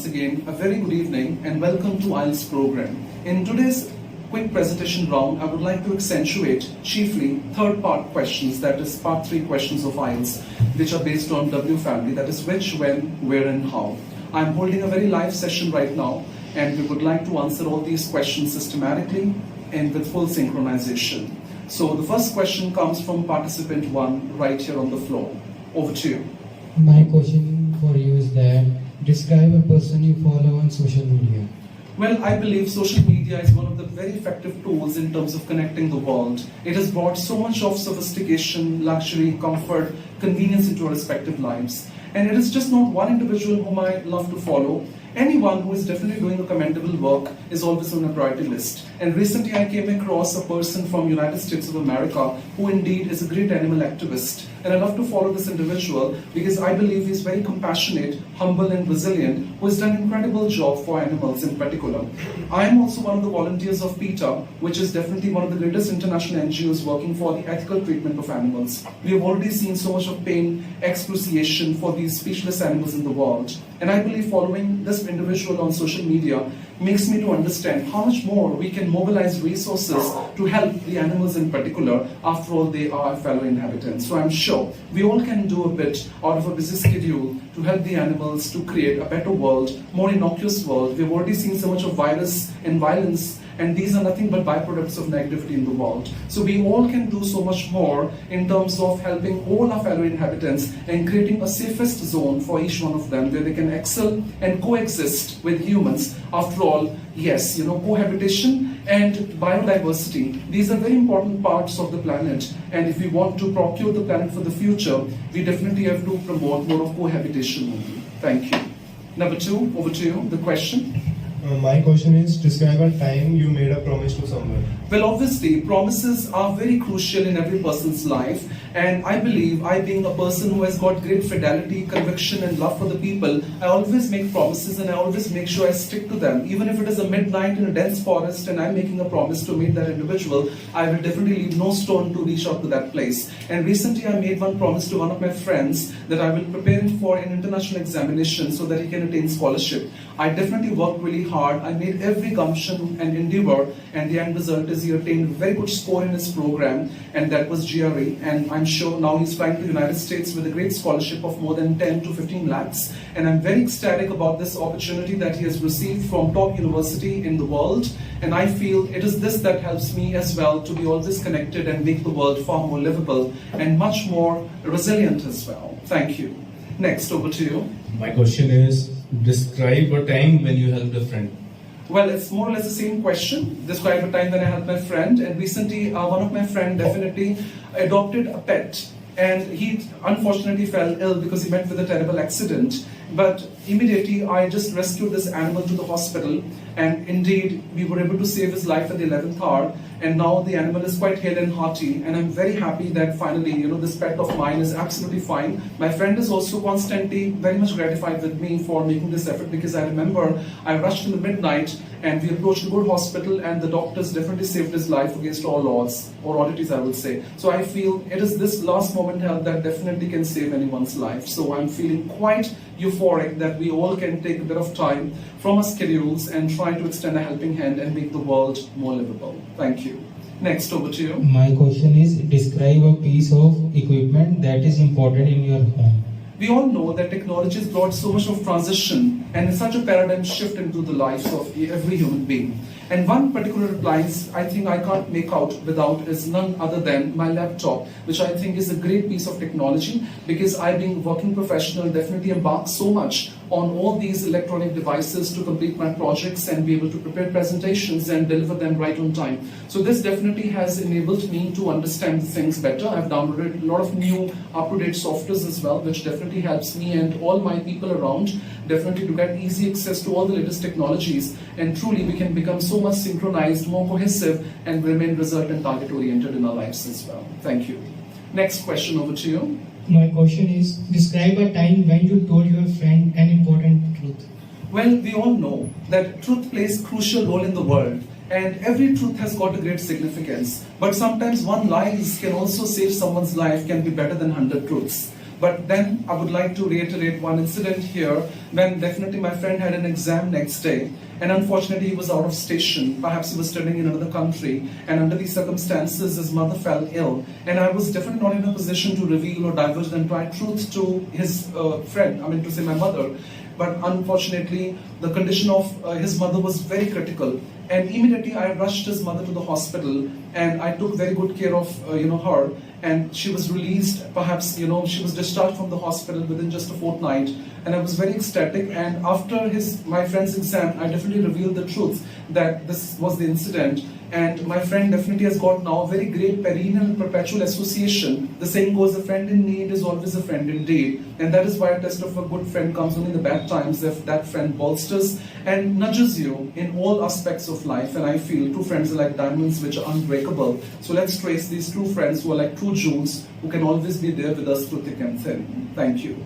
once again a very good evening and welcome to IELTS program. In today's quick presentation round, I would like to accentuate chiefly third part questions, that is part 3 questions of IELTS, which are based on W family, that is which, when, where and how. I'm holding a very live session right now and we would like to answer all these questions systematically and with full synchronization. So the first question comes from participant 1 right here on the floor. Over to you. My question for you is that describe a person you follow on social media. Well, I believe social media is one of the very effective tools in terms of connecting the world. It has brought so much of sophistication, luxury, comfort, convenience into our respective lives. And it is just not one individual whom I love to follow. Anyone who is definitely doing a commendable work is always on a priority list. And recently I came across a person from United States of America who indeed is a great animal activist. And I love to follow this individual because I believe he's very compassionate, humble and resilient, who has done an incredible job for animals in particular. I am also one of the volunteers of PETA, which is definitely one of the greatest international NGOs working for the ethical treatment of animals. We have already seen so much of pain, excruciation for these speechless animals in the world. And I believe following this individual on social media makes me to understand how much more we can mobilize resources to help the animals in particular. After all, they are our fellow inhabitants. So I'm sure we all can do a bit out of a busy schedule to help the animals to create a better world, more innocuous world. We've already seen so much of virus and violence, and these are nothing but byproducts of negativity in the world. So we all can do so much more in terms of helping all our fellow inhabitants and creating a safest zone for each one of them where they can excel and coexist with humans. After all, yes, cohabitation and biodiversity, these are very important parts of the planet. And if we want to procure the planet for the future, we definitely have to promote more of cohabitation only. Thank you. Number 2, over to you, the question. My question is, describe a time you made a promise to someone. Well, obviously, promises are very crucial in every person's life. And I believe, I being a person who has got great fidelity, conviction and love for the people, I always make promises and I always make sure I stick to them. Even if it is a midnight in a dense forest and I'm making a promise to meet that individual, I will definitely leave no stone to reach out to that place. And recently I made one promise to one of my friends that I will prepare him for an international examination so that he can attain scholarship. I definitely worked really hard. I made every gumption and endeavor, and the end result is he attained a very good score in his program, and that was GRE. And I'm sure now he's flying to the United States with a great scholarship of more than 10 to 15 lakhs. And I'm very ecstatic about this opportunity that he has received from top university in the world. And I feel it is this that helps me as well to be always connected and make the world far more livable and much more resilient as well. Thank you. Next, over to you. My question is, describe a time when you helped a friend. Well, it's more or less the same question. Describe a time when I helped my friend. And recently, one of my friends definitely adopted a pet. And he unfortunately fell ill because he met with a terrible accident. But immediately, I just rescued this animal to the hospital. And indeed, we were able to save his life at the 11th hour. And now the animal is quite hale and hearty. And I'm very happy that finally, this pet of mine is absolutely fine. My friend is also constantly very much gratified with me for making this effort, because I remember I rushed in the midnight and we approached a good hospital and the doctors definitely saved his life against all odds, or oddities I would say. So I feel it is this last moment help that definitely can save anyone's life. So I'm feeling quite euphoric that we all can take a bit of time from our schedules and try to extend a helping hand and make the world more livable. Thank you. Next, over to you. My question is, describe a piece of equipment that is important in your home. We all know that technology has brought so much of transition and such a paradigm shift into the lives of every human being. And one particular appliance I think I can't make out without is none other than my laptop, which I think is a great piece of technology, because I, being a working professional, definitely embark so much on all these electronic devices to complete my projects and be able to prepare presentations and deliver them right on time. So this definitely has enabled me to understand things better. I've downloaded a lot of new up-to-date softwares as well, which definitely helps me and all my people around definitely to get easy access to all the latest technologies, and truly we can become so much synchronized, more cohesive, and remain result and target oriented in our lives as well. Thank you. Next question, over to you. My question is, describe a time when you told your friend an important truth. Well, we all know that truth plays a crucial role in the world, and every truth has got a great significance. But sometimes one lie can also save someone's life, can be better than 100 truths. But then I would like to reiterate one incident here when definitely my friend had an exam next day, and unfortunately he was out of station. Perhaps he was studying in another country, and under these circumstances his mother fell ill, and I was definitely not in a position to reveal or divulge the entire truth to his friend, I mean to say my mother. But unfortunately, the condition of his mother was very critical, and immediately I rushed his mother to the hospital, and I took very good care of her, and she was released. Perhaps she was discharged from the hospital within just a fortnight, and I was very ecstatic. And after my friend's exam, I definitely revealed the truth that this was the incident. And my friend definitely has got now a very great perennial perpetual association. The saying goes, a friend in need is always a friend indeed. And that is why a test of a good friend comes only in the bad times, if that friend bolsters and nudges you in all aspects of life. And I feel true friends are like diamonds which are unbreakable. So let's trace these true friends who are like true jewels, who can always be there with us through thick and thin. Thank you.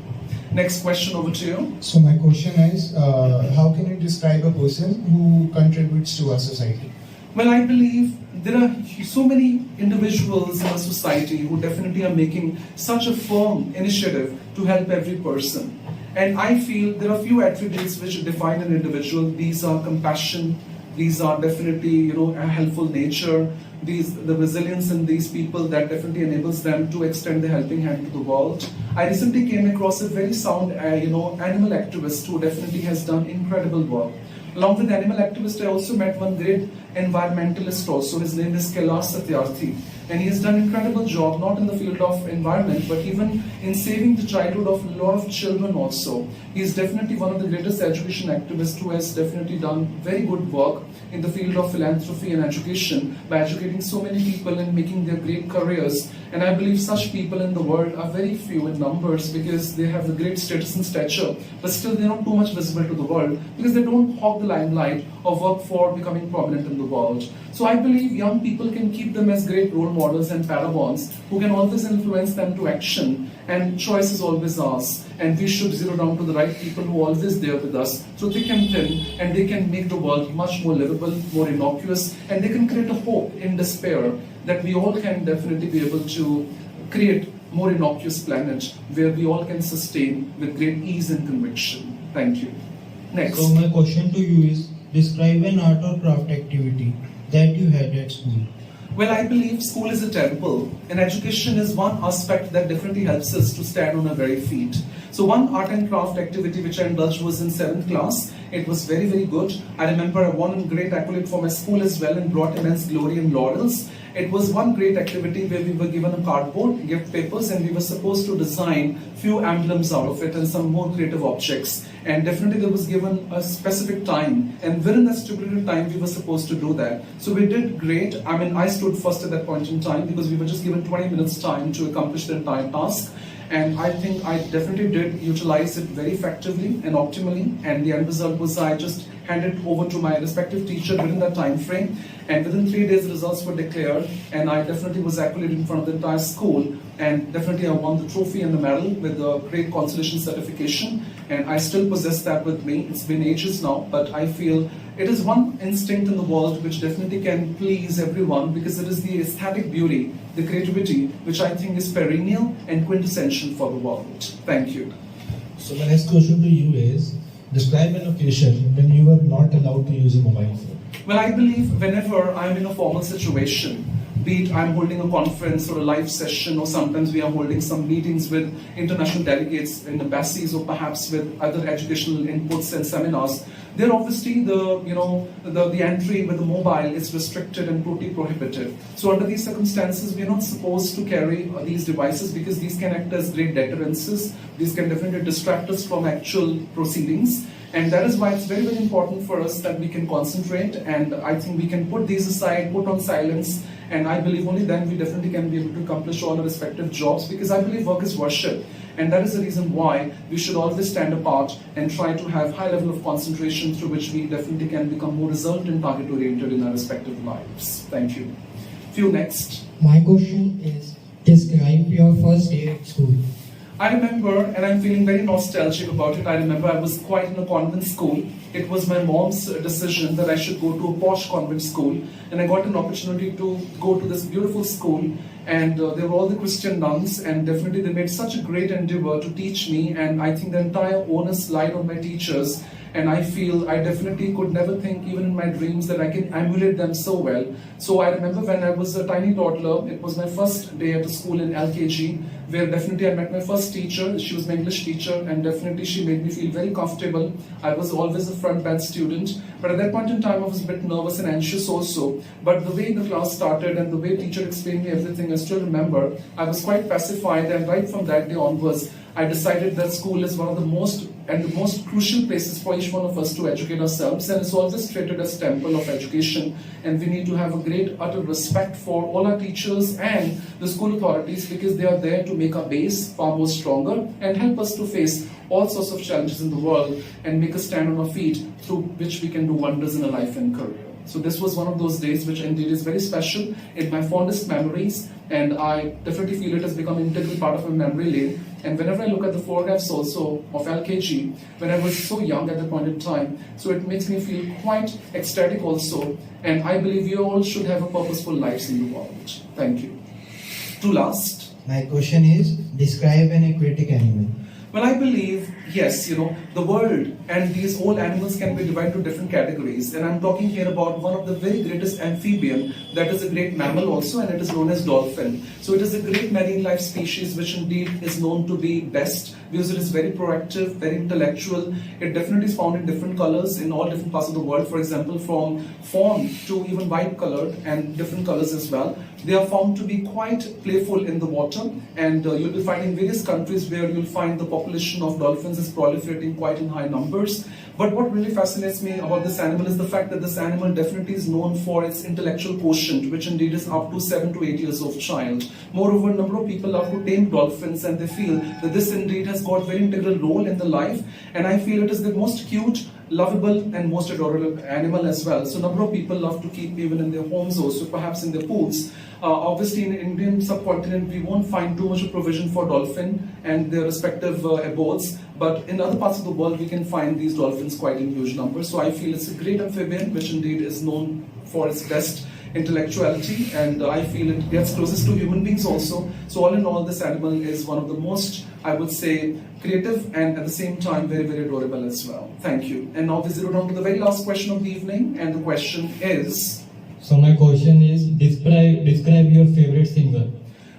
Next question, over to you. So my question is, how can you describe a person who contributes to our society? Well, I believe there are so many individuals in our society who definitely are making such a firm initiative to help every person. And I feel there are few attributes which define an individual. These are compassion, these are definitely a helpful nature, the resilience in these people that definitely enables them to extend the helping hand to the world. I recently came across a very sound animal activist who definitely has done incredible work. Along with animal activist, I also met one great environmentalist also. His name is Kailash Satyarthi. And he has done an incredible job, not in the field of environment, but even in saving the childhood of a lot of children also. He is definitely one of the greatest education activists who has definitely done very good work in the field of philanthropy and education by educating so many people and making their great careers. And I believe such people in the world are very few in numbers because they have a great status and stature, but still they're not too much visible to the world because they don't hog the limelight or work for becoming prominent in the world. So I believe young people can keep them as great role models and paragons who can always influence them to action, and choice is always ours. And we should zero down to the right people who are always there with us through thick and thin, and they can make the world much more livable, more innocuous, and they can create a hope in despair that we all can definitely be able to create more innocuous planet where we all can sustain with great ease and conviction. Thank you. Next. So my question to you is, describe an art or craft activity that you had at school. Well, I believe school is a temple, and education is one aspect that definitely helps us to stand on our very feet. So one art and craft activity which I indulged was in 7th class. It was very, very good. I remember I won a great accolade for my school as well and brought immense glory and laurels. It was one great activity where we were given a cardboard, gift papers, and we were supposed to design few emblems out of it and some more creative objects. And definitely there was given a specific time, and within that stipulated time we were supposed to do that. So we did great. I mean, I stood first at that point in time because we were just given 20 minutes time to accomplish the entire task. And I think I definitely did utilize it very effectively and optimally. And the end result was I just handed over to my respective teacher within that time frame. And within 3 days, the results were declared. And I definitely was accoladed in front of the entire school. And definitely I won the trophy and the medal with the great consolation certification. And I still possess that with me. It's been ages now, but I feel it is one instinct in the world which definitely can please everyone because it is the aesthetic beauty, the creativity, which I think is perennial and quintessential for the world. Thank you. So my next question to you is, describe an occasion when you were not allowed to use a mobile phone. Well, I believe whenever I'm in a formal situation, be it I'm holding a conference or a live session, or sometimes we are holding some meetings with international delegates in embassies or perhaps with other educational inputs and seminars, there obviously the entry with the mobile is restricted and totally prohibited. So under these circumstances, we are not supposed to carry these devices because these can act as great deterrences. These can definitely distract us from actual proceedings. And that is why it's very, very important for us that we can concentrate, and I think we can put these aside, put on silence, and I believe only then we definitely can be able to accomplish all our respective jobs, because I believe work is worship. And that is the reason why we should always stand apart and try to have high level of concentration through which we definitely can become more result and target oriented in our respective lives. Thank you. Few next. My question is, describe your first day at school. I remember, and I'm feeling very nostalgic about it, I remember I was quite in a convent school. It was my mom's decision that I should go to a posh convent school, and I got an opportunity to go to this beautiful school, and there were all the Christian nuns, and definitely they made such a great endeavor to teach me, and I think the entire onus lied on my teachers. And I feel I definitely could never think, even in my dreams, that I can emulate them so well. So I remember when I was a tiny toddler, it was my first day at the school in LKG, where definitely I met my first teacher. She was my English teacher, and definitely she made me feel very comfortable. I was always a front bench student, but at that point in time I was a bit nervous and anxious also. But the way the class started and the way teacher explained me everything, I still remember, I was quite pacified, and right from that day onwards, I decided that school is one of the most crucial places for each one of us to educate ourselves, and it's always treated as temple of education, and we need to have a great utter respect for all our teachers and the school authorities, because they are there to make our base far more stronger and help us to face all sorts of challenges in the world and make us stand on our feet, through which we can do wonders in our life and career. So this was one of those days which indeed is very special in my fondest memories, and I definitely feel it has become an integral part of my memory lane. And whenever I look at the photographs also of LKG, when I was so young at that point in time, so it makes me feel quite ecstatic also, and I believe you all should have a purposeful lives in the world. Thank you. To last. My question is, describe an aquatic animal. Well, I believe, yes, the world and these all animals can be divided into different categories. And I'm talking here about one of the very greatest amphibian, that is a great mammal also, and it is known as dolphin. So it is a great marine life species which indeed is known to be best, because it is very proactive, very intellectual. It definitely is found in different colors in all different parts of the world. For example, from fawn to even white colored and different colors as well. They are found to be quite playful in the water, and you'll be finding various countries where you'll find the population of dolphins is proliferating quite in high numbers. But what really fascinates me about this animal is the fact that this animal definitely is known for its intellectual quotient, which indeed is up to 7 to 8 years of child. Moreover, a number of people love to tame dolphins, and they feel that this indeed has got very integral role in the life, and I feel it is the most cute, lovable and most adorable animal as well. So a number of people love to keep even in their homes also, perhaps in their pools. Obviously in the Indian subcontinent we won't find too much of provision for dolphin and their respective abodes, but in other parts of the world we can find these dolphins quite in huge numbers. So I feel it's a great amphibian which indeed is known for its best intellectuality, and I feel it gets closest to human beings also. So all in all, this animal is one of the most, I would say, creative and at the same time very, very adorable as well. Thank you. And now we zero down to the very last question of the evening, and the question is... So my question is, describe your favorite singer.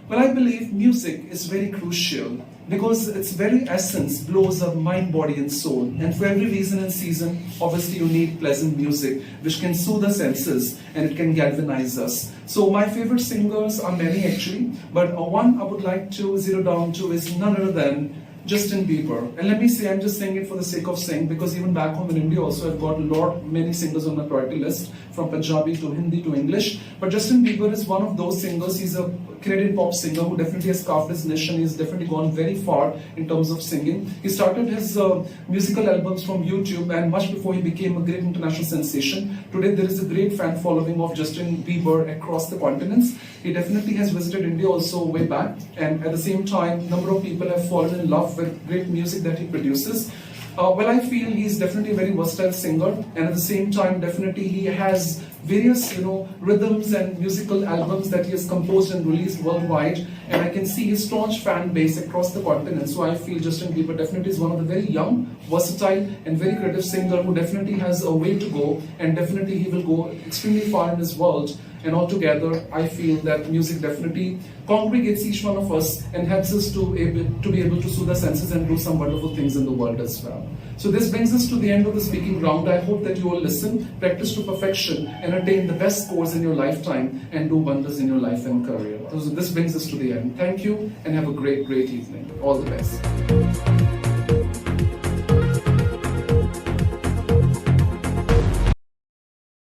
Well, I believe music is very crucial because its very essence blows up mind, body and soul. And for every reason and season, obviously you need pleasant music which can soothe the senses and it can galvanize us. So my favorite singers are many actually, but one I would like to zero down to is none other than Justin Bieber. And let me say, I'm just saying it for the sake of saying, because even back home in India also I've got many singers on my priority list, from Punjabi to Hindi to English. But Justin Bieber is one of those singers. He's a Canadian pop singer who definitely has carved his niche, and he's definitely gone very far in terms of singing. He started his musical albums from YouTube, and much before he became a great international sensation. Today there is a great fan following of Justin Bieber across the continents. He definitely has visited India also way back, and at the same time, a number of people have fallen in love with great music that he produces. Well, I feel he's definitely a very versatile singer, and at the same time, definitely he has various, rhythms and musical albums that he has composed and released worldwide, and I can see his staunch fan base across the continent. So I feel Justin Bieber definitely is one of the very young, versatile, and very creative singer who definitely has a way to go, and definitely he will go extremely far in his world. And altogether, I feel that music definitely congregates each one of us and helps us to be able to soothe our senses and do some wonderful things in the world as well. So this brings us to the end of the speaking round. I hope that you all listen, practice to perfection, and attain the best scores in your lifetime and do wonders in your life and career. So this brings us to the end. Thank you and have a great, great evening. All the best.